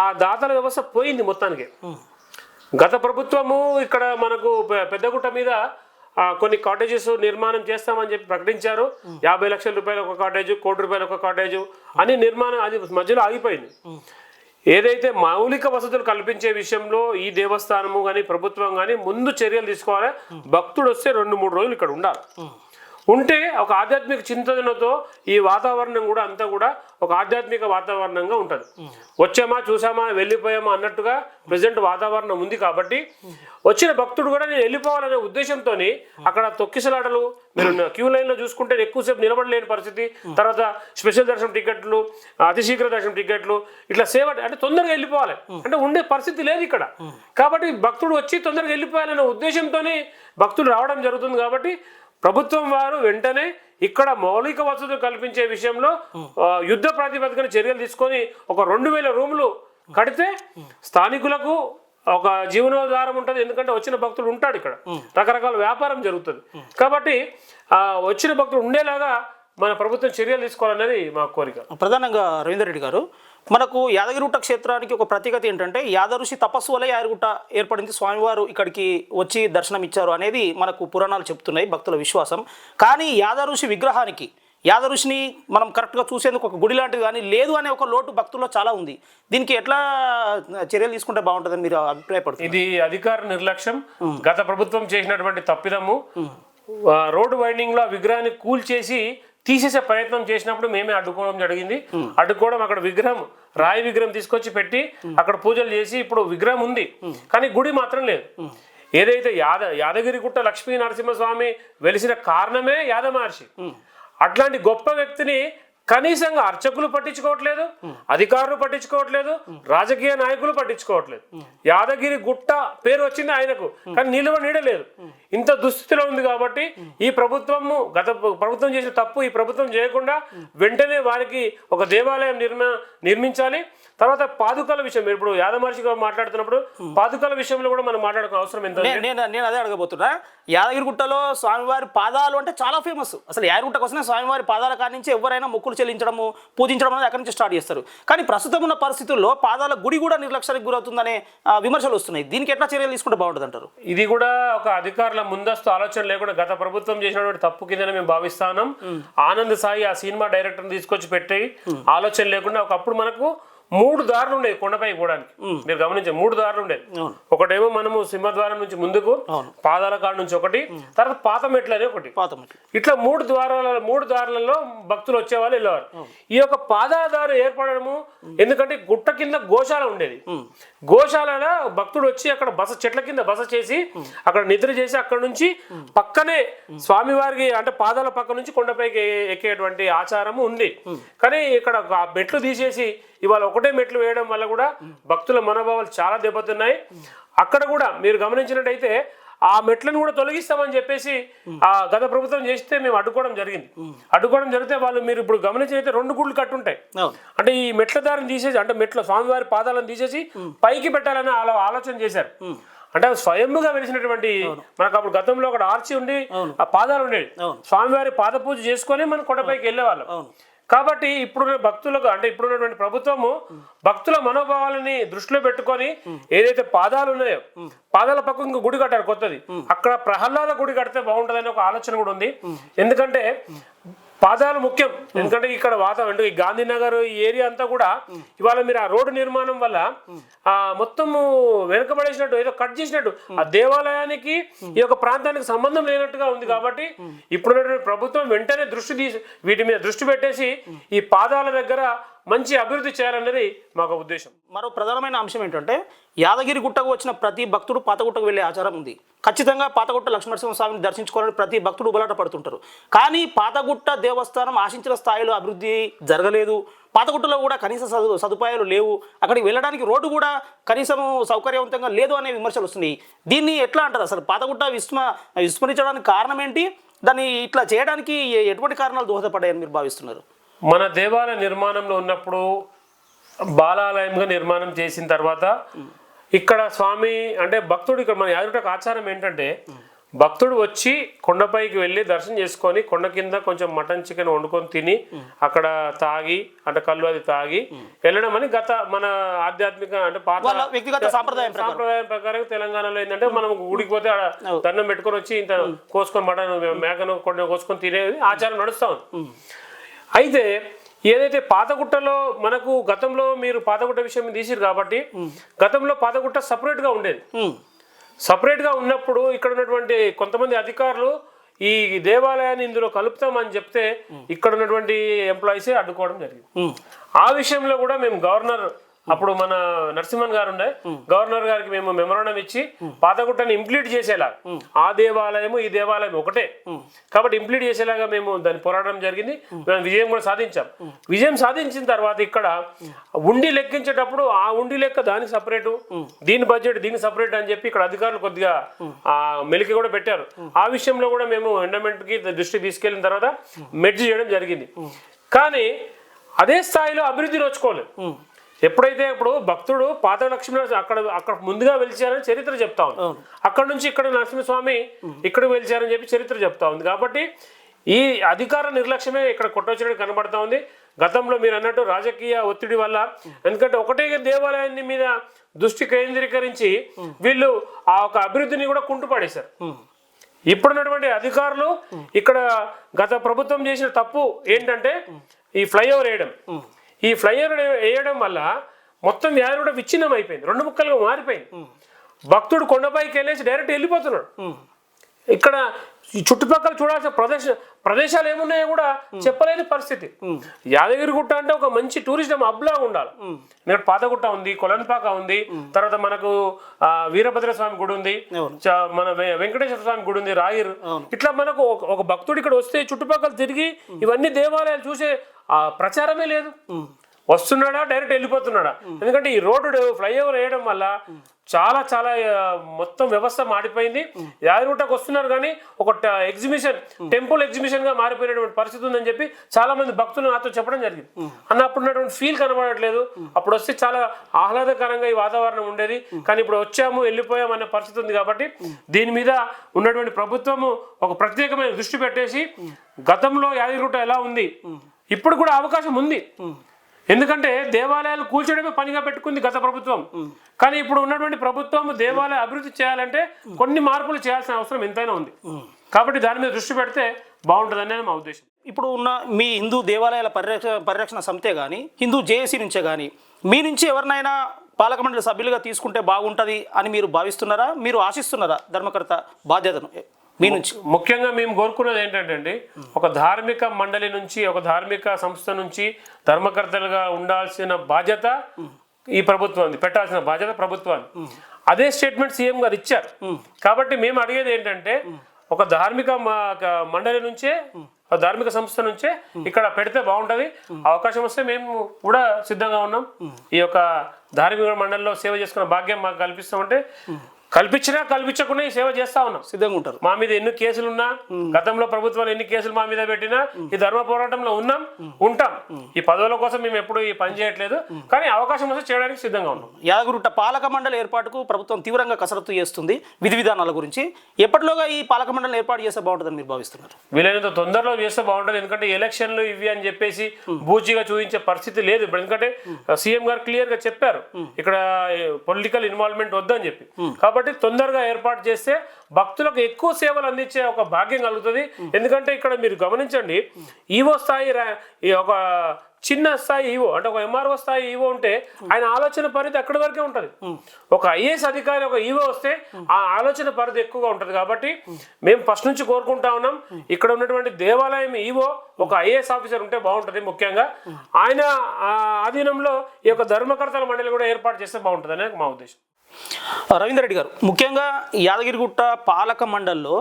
ఆ దాతల వ్యవస్థ పోయింది మొత్తానికి. గత ప్రభుత్వము ఇక్కడ మనకు పెద్దగుట్ట మీద కొన్ని కాటేజెస్ నిర్మాణం చేస్తామని చెప్పి ప్రకటించారు. 50 లక్షల రూపాయలు ఒక కాటేజ్, ₹1,00,00,000 ఒక కాటేజ్ అని నిర్మాణం అది మధ్యలో ఆగిపోయింది. ఏదైతే మౌలిక వసతులు కల్పించే విషయంలో ఈ దేవస్థానము కానీ ప్రభుత్వం కానీ ముందు చర్యలు తీసుకోవాలి. భక్తుడు వస్తే 2-3 రోజులు ఇక్కడ ఉండాలి. ఉంటే ఒక ఆధ్యాత్మిక చింతనతో ఈ వాతావరణం కూడా అంతా కూడా ఒక ఆధ్యాత్మిక వాతావరణంగా ఉంటుంది. వచ్చామా చూసామా వెళ్ళిపోయామా అన్నట్టుగా ప్రజెంట్ వాతావరణం ఉంది. కాబట్టి వచ్చిన భక్తుడు కూడా నేను వెళ్ళిపోవాలనే ఉద్దేశంతో అక్కడ తొక్కిసలాటలు, మీరు క్యూ లైన్లో చూసుకుంటే ఎక్కువసేపు నిలబడలేని పరిస్థితి, తర్వాత స్పెషల్ దర్శనం టికెట్లు, అతిశీఘ్ర దర్శనం టికెట్లు, ఇట్లా సేవ అంటే తొందరగా వెళ్ళిపోవాలి అంటే ఉండే పరిస్థితి లేదు ఇక్కడ. కాబట్టి భక్తుడు వచ్చి తొందరగా వెళ్ళిపోవాలనే ఉద్దేశంతోనే భక్తులు రావడం జరుగుతుంది. కాబట్టి ప్రభుత్వం వారు వెంటనే ఇక్కడ మౌలిక వసతులు కల్పించే విషయంలో యుద్ధ ప్రాతిపదికన చర్యలు తీసుకొని ఒక 2,000 రూములు కడితే స్థానికులకు ఒక జీవనోధారం ఉంటుంది. ఎందుకంటే వచ్చిన భక్తుడు ఉంటాడు, ఇక్కడ రకరకాల వ్యాపారం జరుగుతుంది. కాబట్టి వచ్చిన భక్తుడు ఉండేలాగా మన ప్రభుత్వం చర్యలు తీసుకోవాలనేది మా కోరిక. ప్రధానంగా రవీందర్ రెడ్డి గారు, మనకు యాదగిరిగుట్ట క్షేత్రానికి ఒక ప్రత్యేకత ఏంటంటే యాదఋషి తపస్సు వల్ల యాదగిరిగుట్ట ఏర్పడింది, స్వామివారు ఇక్కడికి వచ్చి దర్శనం ఇచ్చారు అనేది మనకు పురాణాలు చెప్తున్నాయి, భక్తుల విశ్వాసం. కానీ యాదఋషి విగ్రహానికి, యాదఋషిని మనం కరెక్ట్గా చూసేందుకు ఒక గుడి లాంటిది కానీ లేదు అనే ఒక లోటు భక్తుల్లో చాలా ఉంది. దీనికి ఎట్లా చర్యలు తీసుకుంటే బాగుంటుందని మీరు అభిప్రాయపడుతుంది? ఇది అధికార నిర్లక్ష్యం, గత ప్రభుత్వం చేసినటువంటి తప్పిదము. రోడ్డు వైండింగ్ లో విగ్రహాన్ని కూల్చేసి తీసేసే ప్రయత్నం చేసినప్పుడు మేమే అడ్డుకోవడం జరిగింది. అడ్డుకోవడం, అక్కడ విగ్రహం, రాయి విగ్రహం తీసుకొచ్చి పెట్టి అక్కడ పూజలు చేసి ఇప్పుడు విగ్రహం ఉంది కానీ గుడి మాత్రం లేదు. ఏదైతే యాదగిరిగుట్ట లక్ష్మీ నరసింహస్వామి వెలిసిన కారణమే యాద మహర్షి. అట్లాంటి గొప్ప వ్యక్తిని కనీసంగా అర్చకులు పట్టించుకోవట్లేదు, అధికారులు పట్టించుకోవట్లేదు, రాజకీయ నాయకులు పట్టించుకోవట్లేదు. యాదగిరి గుట్ట పేరు వచ్చింది ఆయనకు, కానీ నిలువ నీడలేదు. ఇంత దుస్థితిలో ఉంది. కాబట్టి ఈ ప్రభుత్వము, గత ప్రభుత్వం చేసిన తప్పు ఈ ప్రభుత్వం చేయకుండా వెంటనే వారికి ఒక దేవాలయం నిర్మించాలి. తర్వాత పాదుకల విషయం, ఇప్పుడు యాదమహర్షి గారు మాట్లాడుతున్నప్పుడు పాదుకల విషయంలో కూడా మనం మాట్లాడుకునే అవసరం ఎంత? నేను అదే అడగబోతున్నా. యాదగిరిగుట్టలో స్వామివారి పాదాలు అంటే చాలా ఫేమస్. అసలు యాదగిరిగుట్ట కోసమే స్వామివారి పాదాల కాడి నుంచి ఎవరైనా మొక్కులు చెల్లించడము, పూజించడం అనేది అక్కడి నుంచి స్టార్ట్ చేస్తారు. కానీ ప్రస్తుతం ఉన్న పరిస్థితుల్లో పాదాల గుడి కూడా నిర్లక్ష్యానికి గురవుతుందనే విమర్శలు వస్తున్నాయి. దీనికి ఎట్లా చర్యలు తీసుకుంటే బాగుంటుంది అంటారు? ఇది కూడా ఒక అధికారుల ముందస్తు ఆలోచన లేకుండా గత ప్రభుత్వం చేసినటువంటి తప్పు కిందనే మేము భావిస్తాం. ఆనంద్ సాయి ఆ సినిమా డైరెక్టర్ తీసుకొచ్చి పెట్టి ఆలోచన లేకుండా ఒకప్పుడు మనకు 3 దారులు ఉండేవి కొండపై పోవడానికి. మీరు గమనించే 3 దారులు ఉండేది. ఒకటేమో మనము సింహద్వారం నుంచి ముందుకు, పాదాల కాడ నుంచి ఒకటి, తర్వాత పాత మెట్లు అని ఒకటి. ఇట్లా 3 దారులలో భక్తులు వచ్చేవాళ్ళు, వెళ్ళేవారు. ఈ యొక్క పాదాల దారి ఏర్పడము ఎందుకంటే గుట్ట కింద గోశాల ఉండేది. గోశాలలో భక్తుడు వచ్చి అక్కడ చెట్ల కింద బస చేసి అక్కడ నిద్ర చేసి అక్కడ నుంచి పక్కనే స్వామివారికి అంటే పాదాల పక్క నుంచి కొండపైకి ఎక్కేటువంటి ఆచారము ఉంది. కానీ ఇక్కడ మెట్లు తీసేసి ఇవాళ ఒకటే మెట్లు వేయడం వల్ల కూడా భక్తుల మనోభావాలు చాలా దెబ్బతిన్నాయి. అక్కడ కూడా మీరు గమనించినట్టయితే ఆ మెట్లను కూడా తొలగిస్తామని చెప్పేసి ఆ గత ప్రభుత్వం చేస్తే మేము అడ్డుకోవడం జరిగింది. అడ్డుకోవడం జరిగితే వాళ్ళు, మీరు ఇప్పుడు గమనించినైతే 2 గుళ్ళు కట్టుంటాయి. అంటే ఈ మెట్ల దారిని తీసేసి, అంటే మెట్ల స్వామివారి పాదాలను తీసేసి పైకి పెట్టాలని ఆలోచన చేశారు. అంటే స్వయంగా వెలిసినటువంటి, మనకు అప్పుడు గతంలో అక్కడ ఆర్చి ఉండి ఆ పాదాలు ఉండేవి. స్వామివారి పాద పూజ చేసుకొని మనం కొండపైకి వెళ్ళేవాళ్ళం. కాబట్టి ఇప్పుడున్న భక్తులకు, అంటే ఇప్పుడున్నటువంటి ప్రభుత్వము భక్తుల మనోభావాలని దృష్టిలో పెట్టుకొని ఏదైతే పాదాలు ఉన్నాయో పాదాల పక్కన ఇంకో గుడి కట్టారు కొత్తది, అక్కడ ప్రహ్లాద గుడి కడితే బాగుంటుందని ఒక ఆలోచన కూడా ఉంది. ఎందుకంటే పాదాలు ముఖ్యం. ఎందుకంటే ఇక్కడ వాతావరణం, ఈ గాంధీనగర్ ఈ ఏరియా అంతా కూడా ఇవాళ మీరు ఆ రోడ్డు నిర్మాణం వల్ల మొత్తము వెనుకబడేసినట్టు, ఏదో కట్ చేసినట్టు, ఆ దేవాలయానికి ఈ యొక్క ప్రాంతానికి సంబంధం లేనట్టుగా ఉంది. కాబట్టి ఇప్పుడు ప్రభుత్వం వెంటనే వీటి మీద దృష్టి పెట్టేసి ఈ పాదాల దగ్గర మంచి అభివృద్ధి చేయాలన్నది మాకు ఉద్దేశం. మరో ప్రధానమైన అంశం ఏంటంటే యాదగిరిగుట్టకు వచ్చిన ప్రతి భక్తుడు పాతగుట్టకు వెళ్ళే ఆచారం ఉంది. ఖచ్చితంగా పాతగుట్ట లక్ష్మీనరసింహస్వామిని దర్శించుకోవాలని ప్రతి భక్తుడు ఉబలాట పడుతుంటారు. కానీ పాతగుట్ట దేవస్థానం ఆశించిన స్థాయిలో అభివృద్ధి జరగలేదు. పాతగుట్టలో కూడా కనీస సదుపాయాలు లేవు. అక్కడికి వెళ్ళడానికి రోడ్డు కూడా కనీసం సౌకర్యవంతంగా లేదు అనే విమర్శలు వస్తున్నాయి. దీన్ని ఎట్లా అంటారు? అసలు పాతగుట్ట విస్మరించడానికి కారణం ఏంటి? దాన్ని ఇట్లా చేయడానికి ఎటువంటి కారణాలు దోహదపడ్డాయని మీరు భావిస్తున్నారు? మన దేవాలయ నిర్మాణంలో ఉన్నప్పుడు బాలాలయంగా నిర్మాణం చేసిన తర్వాత ఇక్కడ స్వామి అంటే భక్తుడు, ఇక్కడ మన యాదగిరిగుట్టకు ఆచారం ఏంటంటే భక్తుడు వచ్చి కొండపైకి వెళ్ళి దర్శనం చేసుకొని కొండ కింద కొంచెం మటన్ చికెన్ వండుకొని తిని అక్కడ తాగి అంటే కళ్ళు అది తాగి వెళ్ళడం అని మన ఆధ్యాత్మిక అంటే పాత వ్యక్తిగత సాంప్రదాయం ప్రకారం తెలంగాణలో ఏంటంటే మనం గుడికి పోతే ఆడ దండం పెట్టుకొని వచ్చి ఇంత కోసుకొని మటన్ మేకను కొండ కోసుకొని తినేది ఆచారం నడుస్తా ఉంది. అయితే ఏదైతే పాతగుట్టలో మనకు గతంలో మీరు పాతగుట్ట విషయం తీసిరు కాబట్టి గతంలో పాతగుట్ట సపరేట్గా ఉండేది. సపరేట్గా ఉన్నప్పుడు ఇక్కడ ఉన్నటువంటి కొంతమంది అధికారులు ఈ దేవాలయాన్ని ఇందులో కలుపుతామని చెప్తే ఇక్కడ ఉన్నటువంటి ఎంప్లాయీసే అడ్డుకోవడం జరిగింది. ఆ విషయంలో కూడా మేము గవర్నర్ అప్పుడు మన నరసింహన్ గారు ఉండే గవర్నర్ గారికి మేము మెమరాండం ఇచ్చి పాతగుట్టని ఇంప్లీట్ చేసేలా ఆ దేవాలయము ఈ దేవాలయం ఒకటే కాబట్టి ఇంప్లీట్ చేసేలాగా మేము దాన్ని పోరాడడం జరిగింది. మేము విజయం కూడా సాధించాం. విజయం సాధించిన తర్వాత ఇక్కడ ఉండి లెక్కించేటప్పుడు ఆ ఉండి లెక్క దానికి సపరేటు దీని బడ్జెట్ దీనికి సపరేట్ అని చెప్పి ఇక్కడ అధికారులు కొద్దిగా మెలికి కూడా పెట్టారు. ఆ విషయంలో కూడా మేము ఎండోమెంట్కి దృష్టి తీసుకెళ్లిన తర్వాత మెర్జ్ చేయడం జరిగింది. కానీ అదే స్థాయిలో అభివృద్ధి నోచుకోలేదు. ఎప్పుడైతే ఇప్పుడు భక్తుడు పాత లక్ష్మీ అక్కడ ముందుగా వెలిచారని చరిత్ర చెప్తా ఉంది. అక్కడ నుంచి ఇక్కడ నరసింహస్వామి ఇక్కడ వెలిచారని చెప్పి చరిత్ర చెప్తా ఉంది. కాబట్టి ఈ అధికార నిర్లక్ష్యమే ఇక్కడ కొట్టొచ్చినట్టు కనబడతా ఉంది. గతంలో మీరు అన్నట్టు రాజకీయ ఒత్తిడి వల్ల ఎందుకంటే ఒకటే దేవాలయాన్ని మీద దృష్టి కేంద్రీకరించి వీళ్ళు ఆ ఒక అభివృద్ధిని కూడా కుంటుపడేశారు. ఇప్పుడున్నటువంటి అధికారులు ఇక్కడ గత ప్రభుత్వం చేసిన తప్పు ఏంటంటే ఈ ఫ్లైఓవర్ వేయడం. ఈ ఫ్లైఓవర్ వేయడం వల్ల మొత్తం వ్యాధి కూడా విచ్ఛిన్నం అయిపోయింది, రెండు ముక్కలుగా మారిపోయింది. భక్తుడు కొండపైకి వెళ్ళేసి డైరెక్ట్ వెళ్ళిపోతున్నాడు. ఇక్కడ చుట్టుపక్కల చూడాల్సిన ప్రదేశాలు ఏమున్నాయో కూడా చెప్పలేని పరిస్థితి. యాదగిరిగుట్ట అంటే ఒక మంచి టూరిజం హబ్ లాగా ఉండాలి. ఇక్కడ పాతగుట్ట ఉంది, కొలన్పాక ఉంది, తర్వాత మనకు వీరభద్ర స్వామి గుడి ఉంది, మన వెంకటేశ్వర స్వామి గుడి ఉంది, రాయిర్. ఇట్లా మనకు ఒక భక్తుడు ఇక్కడ వస్తే చుట్టుపక్కల తిరిగి ఇవన్నీ దేవాలయాలు చూసే ప్రచారమే లేదు. వస్తున్నాడా డైరెక్ట్ వెళ్ళిపోతున్నాడా? ఎందుకంటే ఈ రోడ్డు ఫ్లైఓవర్ వేయడం వల్ల చాలా చాలా మొత్తం వ్యవస్థ మారిపోయింది. యాదగిరిగుట్టకు వస్తున్నారు కానీ ఒక ఎగ్జిబిషన్ టెంపుల్ ఎగ్జిబిషన్ గా మారిపోయినటువంటి పరిస్థితి ఉందని చెప్పి చాలా మంది భక్తులు నాతో చెప్పడం జరిగింది. అన్నప్పుడు ఉన్నటువంటి ఫీల్ కనబడట్లేదు. అప్పుడు వస్తే చాలా ఆహ్లాదకరంగా ఈ వాతావరణం ఉండేది, కానీ ఇప్పుడు వచ్చాము వెళ్ళిపోయాం అనే పరిస్థితి ఉంది. కాబట్టి దీని మీద ఉన్నటువంటి ప్రభుత్వము ఒక ప్రత్యేకమైన దృష్టి పెట్టేసి గతంలో యాదగిరిగుట్ట ఎలా ఉంది ఇప్పుడు కూడా అవకాశం ఉంది. ఎందుకంటే దేవాలయాలు కూల్చడమే పనిగా పెట్టుకుంది గత ప్రభుత్వం. కానీ ఇప్పుడు ఉన్నటువంటి ప్రభుత్వం దేవాలయ అభివృద్ధి చేయాలంటే కొన్ని మార్పులు చేయాల్సిన అవసరం ఎంతైనా ఉంది. కాబట్టి దాని మీద దృష్టి పెడితే బాగుంటుందని మా ఉద్దేశం. ఇప్పుడు ఉన్న మీ హిందూ దేవాలయాల పరిరక్షణ సమితే కానీ హిందూ జేఏసీ నుంచే కానీ మీ నుంచి ఎవరినైనా పాలక మండలి సభ్యులుగా తీసుకుంటే బాగుంటుంది అని మీరు భావిస్తున్నారా? మీరు ఆశిస్తున్నారా ధర్మకర్త బాధ్యతను మీ నుంచి? ముఖ్యంగా మేము కోరుకున్నది ఏంటంటే ఒక ధార్మిక మండలి నుంచి ఒక ధార్మిక సంస్థ నుంచి ధర్మకర్తలుగా ఉండాల్సిన బాధ్యత ఈ ప్రభుత్వాన్ని, పెట్టాల్సిన బాధ్యత ప్రభుత్వాన్ని. అదే స్టేట్మెంట్ సీఎం గారు ఇచ్చారు. కాబట్టి మేము అడిగేది ఏంటంటే ఒక ధార్మిక మండలి నుంచే ధార్మిక సంస్థ నుంచే ఇక్కడ పెడితే బాగుంటుంది. అవకాశం వస్తే మేము కూడా సిద్ధంగా ఉన్నాం. ఈ యొక్క ధార్మిక మండలిలో సేవ చేసుకున్న భాగ్యం మాకు కల్పిస్తామంటే కల్పించినా కల్పించకుండా ఈ సేవ చేస్తా ఉన్నాం, సిద్ధంగా ఉంటారు. మా మీద ఎన్ని కేసులున్నా గతంలో ప్రభుత్వాలు ఎన్ని కేసులు మా మీద పెట్టినా ఈ ధర్మ పోరాటంలో ఉంటాం. ఈ పదవుల కోసం మేము ఎప్పుడు ఈ పని చేయట్లేదు, కానీ అవకాశం వస్తే చేయడానికి సిద్ధంగా ఉన్నాం. యాదగిరిగుట్ట పాలక మండలి ఏర్పాటుకు ప్రభుత్వం తీవ్రంగా కసరత్తు చేస్తుంది. విధి విధానాల గురించి ఎప్పటిలోగా ఈ పాలక మండలిని ఏర్పాటు చేస్తే బాగుంటుందని మీరు భావిస్తున్నారు? వీలైనంత తొందరలో చేస్తే బాగుంటుంది. ఎందుకంటే ఎలక్షన్లు ఇవి అని చెప్పేసి బూచిగా చూపించే పరిస్థితి లేదు ఇప్పుడు. ఎందుకంటే సీఎం గారు క్లియర్ గా చెప్పారు ఇక్కడ పొలిటికల్ ఇన్వాల్వ్మెంట్ వద్దని చెప్పి. కాబట్టి తొందరగా ఏర్పాటు చేస్తే భక్తులకు ఎక్కువ సేవలు అందించే ఒక భాగ్యం కలుగుతుంది. ఎందుకంటే ఇక్కడ మీరు గమనించండి, ఈవో స్థాయి ఒక చిన్న స్థాయి ఈవో అంటే ఒక ఎంఆర్ఓ స్థాయి ఈవో ఉంటే ఆయన ఆలోచన పరిధి అక్కడి వరకే ఉంటుంది. ఒక ఐఏఎస్ అధికారి ఒక ఈవో వస్తే ఆ ఆలోచన పరిధి ఎక్కువగా ఉంటుంది. కాబట్టి మేము ఫస్ట్ నుంచి కోరుకుంటా ఉన్నాం ఇక్కడ ఉన్నటువంటి దేవాలయం ఈవో ఒక ఐఏఎస్ ఆఫీసర్ ఉంటే బాగుంటుంది. ముఖ్యంగా ఆయన ఆధీనంలో ఈ యొక్క ధర్మకర్తల మండలి కూడా ఏర్పాటు చేస్తే బాగుంటుంది అనేది మా ఉద్దేశం. రవీందర్ రెడ్డి గారు, ముఖ్యంగా యాదగిరిగుట్ట పాలక మండలిలో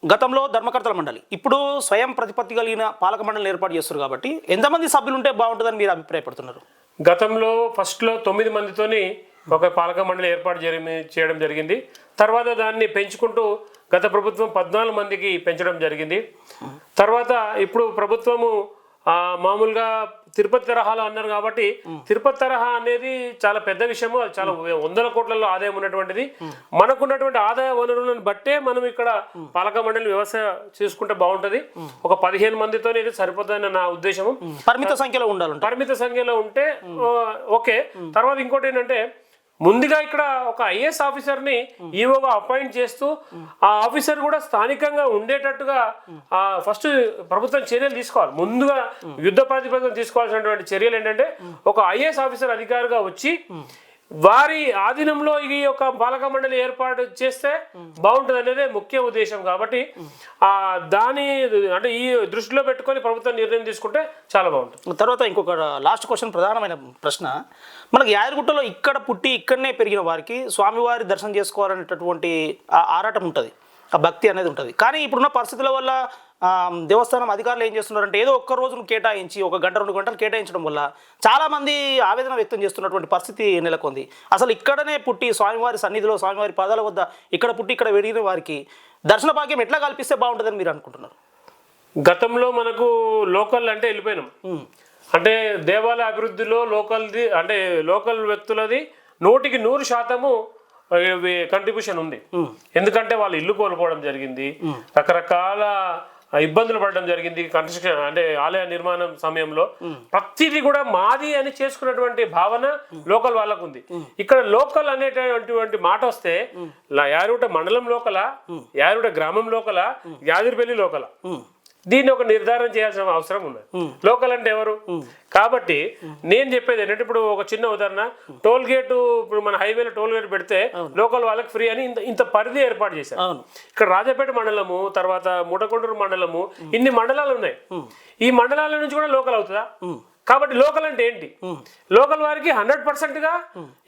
గతంలో ధర్మకర్తల మండలి, ఇప్పుడు స్వయం ప్రతిపత్తి కలిగిన పాలక మండలిని ఏర్పాటు చేస్తారు కాబట్టి ఎంతమంది సభ్యులు ఉంటే బాగుంటుందని మీరు అభిప్రాయపడుతున్నారు? గతంలో ఫస్ట్లో 9 మందితోని ఒక పాలక మండలి ఏర్పాటు చేయడం జరిగింది. తర్వాత దాన్ని పెంచుకుంటూ గత ప్రభుత్వం 14 మందికి పెంచడం జరిగింది. తర్వాత ఇప్పుడు ప్రభుత్వము మామూలుగా తిరుపతి తరహాలో అన్నారు కాబట్టి తిరుపతి తరహా అనేది చాలా పెద్ద విషయము, అది చాలా వందల కోట్లలో ఆదాయం ఉన్నటువంటిది. మనకున్నటువంటి ఆదాయ వనరులను బట్టే మనం ఇక్కడ పాలక మండలి వ్యవస్థ చేసుకుంటే బాగుంటది. ఒక 15 మందితో ఇది సరిపోతుందని నా ఉద్దేశము. పరిమిత సంఖ్యలో ఉండాలి. పరిమిత సంఖ్యలో ఉంటే ఓకే. తర్వాత ఇంకోటి ఏంటంటే ముందుగా ఇక్కడ ఒక ఐఏఎస్ ఆఫీసర్ని ఈవోగా అపాయింట్ చేస్తూ ఆ ఆఫీసర్ కూడా స్థానికంగా ఉండేటట్టుగా ఫస్ట్ ప్రభుత్వం చర్యలు తీసుకోవాలి. ముందుగా యుద్ధ ప్రాతిపదికన తీసుకోవాల్సినటువంటి చర్యలు ఏంటంటే ఒక ఐఏఎస్ ఆఫీసర్ అధికారిగా వచ్చి వారి ఆధీనంలో ఈ యొక్క పాలక మండలి ఏర్పాటు చేస్తే బాగుంటుంది అనేది ముఖ్య ఉద్దేశం. కాబట్టి దాని అంటే ఈ దృష్టిలో పెట్టుకొని ప్రభుత్వం నిర్ణయం తీసుకుంటే చాలా బాగుంటుంది. తర్వాత ఇంకొక లాస్ట్ క్వశ్చన్, ప్రధానమైన ప్రశ్న, మనకి యాదగిరిగుట్టలో ఇక్కడ పుట్టి ఇక్కడనే పెరిగిన వారికి స్వామివారి దర్శనం చేసుకోవాలనేటటువంటి ఆరాటం ఉంటుంది, ఆ భక్తి అనేది ఉంటుంది. కానీ ఇప్పుడున్న పరిస్థితుల వల్ల దేవస్థానం అధికారులు ఏం చేస్తున్నారంటే ఏదో ఒక్క రోజును కేటాయించి 1 గంట 2 గంటలు కేటాయించడం వల్ల చాలామంది ఆవేదన వ్యక్తం చేస్తున్నటువంటి పరిస్థితి నెలకొంది. అసలు ఇక్కడనే పుట్టి స్వామివారి సన్నిధిలో స్వామివారి పాదాల వద్ద ఇక్కడ పుట్టి ఇక్కడ పెరిగిన వారికి దర్శన భాగ్యం ఎట్లా కల్పిస్తే బాగుంటుందని మీరు అనుకుంటున్నారు? గతంలో మనకు లోకల్ అంటే వెళ్ళిపోయినాం. అంటే దేవాలయ అభివృద్ధిలో లోకల్ది అంటే లోకల్ వ్యక్తులది 100% కంట్రిబ్యూషన్ ఉంది. ఎందుకంటే వాళ్ళు ఇల్లు కోల్పోవడం జరిగింది, రకరకాల ఇబ్బందులు పడడం జరిగింది. కన్స్ట్రక్షన్ అంటే ఆలయ నిర్మాణం సమయంలో ప్రతిదీ కూడా మాది అని చేసుకున్నటువంటి భావన లోకల్ వాళ్ళకు ఉంది. ఇక్కడ లోకల్ అనేటటువంటి మాట వస్తే యాదగిరిగుట్ట మండలం లోకల, యాదగిరిగుట్ట గ్రామం లోకల, యాదగిరిపల్లి లోకల, దీన్ని ఒక నిర్ధారణ చేయాల్సిన అవసరం ఉన్నది. లోకల్ అంటే ఎవరు? కాబట్టి నేను చెప్పేది ఏంటంటే ఇప్పుడు ఒక చిన్న ఉదాహరణ, టోల్ గేట్, ఇప్పుడు మన హైవేలో టోల్ గేట్ పెడితే లోకల్ వాళ్ళకి ఫ్రీ అని ఇంత పరిధి ఏర్పాటు చేశారు. ఇక్కడ రాజపేట మండలము, తర్వాత ముటకొండూరు మండలము, ఇన్ని మండలాలు ఉన్నాయి. ఈ మండలాల నుంచి కూడా లోకల్ అవుతుందా? కాబట్టి లోకల్ అంటే ఏంటి? లోకల్ వారికి 100%గా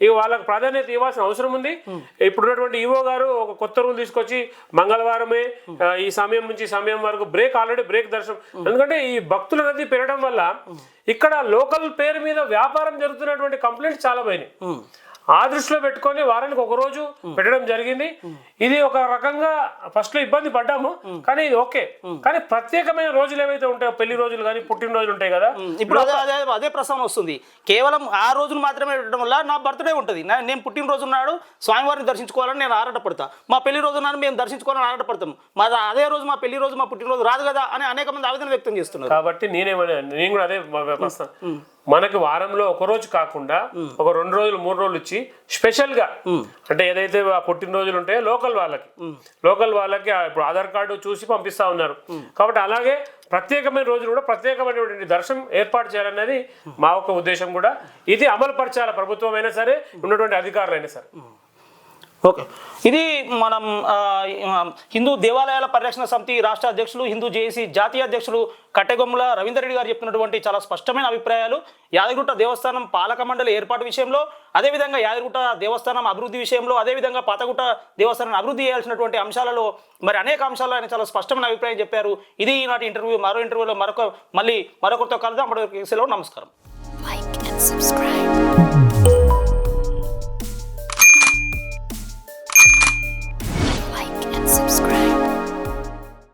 ఇక వాళ్ళకి ప్రాధాన్యత ఇవ్వాల్సిన అవసరం ఉంది. ఇప్పుడున్నటువంటి ఈవో గారు ఒక కొత్త రూల్ తీసుకొచ్చి మంగళవారమే ఈ సమయం నుంచి సమయం వరకు ఆల్రెడీ బ్రేక్ దర్శనం. ఎందుకంటే ఈ భక్తుల రద్దీ పెరగడం వల్ల ఇక్కడ లోకల్ పేరు మీద వ్యాపారం జరుగుతున్నటువంటి కంప్లైంట్స్ చాలా పోయినాయి. ఆ దృష్టిలో పెట్టుకొని వారానికి ఒక రోజు పెట్టడం జరిగింది. ఇది ఒక రకంగా ఫస్ట్ లో ఇబ్బంది పడ్డాము, కానీ ఇది ఓకే. కానీ ప్రత్యేకమైన రోజులు ఏవైతే ఉంటాయో, పెళ్లి రోజులు కానీ పుట్టినరోజులు ఉంటాయి కదా, ఇప్పుడు అదే ప్రశ్న వస్తుంది. కేవలం ఆ రోజులు మాత్రమే పెట్టడం వల్ల నా బర్త్డే ఉంటుంది, నేను పుట్టినరోజు నాడు స్వామివారిని దర్శించుకోవాలని నేను ఆరాటపడతా, మా పెళ్లి రోజు నాడు మేము దర్శించుకోవాలని ఆరాటపడతాం, మా అదే రోజు మా పెళ్లి రోజు మా పుట్టినరోజు రాదు కదా అని అనేక మంది ఆవేదన వ్యక్తం చేస్తున్నారు. కాబట్టి నేను కూడా అదే మనకి వారంలో ఒక రోజు కాకుండా ఒక 2 రోజులు 3 రోజులు ఇచ్చి స్పెషల్ గా అంటే ఏదైతే పుట్టినరోజులు ఉంటాయో లోకల్ వాళ్ళకి ఇప్పుడు ఆధార్ కార్డు చూసి పంపిస్తా ఉన్నారు. కాబట్టి అలాగే ప్రత్యేకమైన రోజులు కూడా ప్రత్యేకమైనటువంటి దర్శనం ఏర్పాటు చేయాలనేది మా ఒక ఉద్దేశం. కూడా ఇది అమలు పరచాలి, ప్రభుత్వం అయినా సరే ఉన్నటువంటి అధికారులు అయినా సరే. ఓకే, ఇది మనం హిందూ దేవాలయాల పరిరక్షణ సమితి రాష్ట్ర అధ్యక్షులు, హిందూ జేఏసీ జాతీయ అధ్యక్షులు కట్టెగొమ్మల రవీందర్ రెడ్డి గారు చెప్తున్నటువంటి చాలా స్పష్టమైన అభిప్రాయాలు యాదగిరిగుట్ట దేవస్థానం పాలక మండలి ఏర్పాటు విషయంలో, అదేవిధంగా యాదగిరిగుట్ట దేవస్థానం అభివృద్ధి విషయంలో, అదేవిధంగా పాతగుట్ట దేవస్థానం అభివృద్ధి చేయాల్సినటువంటి అంశాలలో మరి అనేక అంశాలు ఆయన చాలా స్పష్టమైన అభిప్రాయం చెప్పారు. ఇది ఈనాటి ఇంటర్వ్యూ. మరో ఇంటర్వ్యూలో మరొకరితో కలుద్దాం. అప్పటివరకు సెలవు, నమస్కారం. Like and subscribe.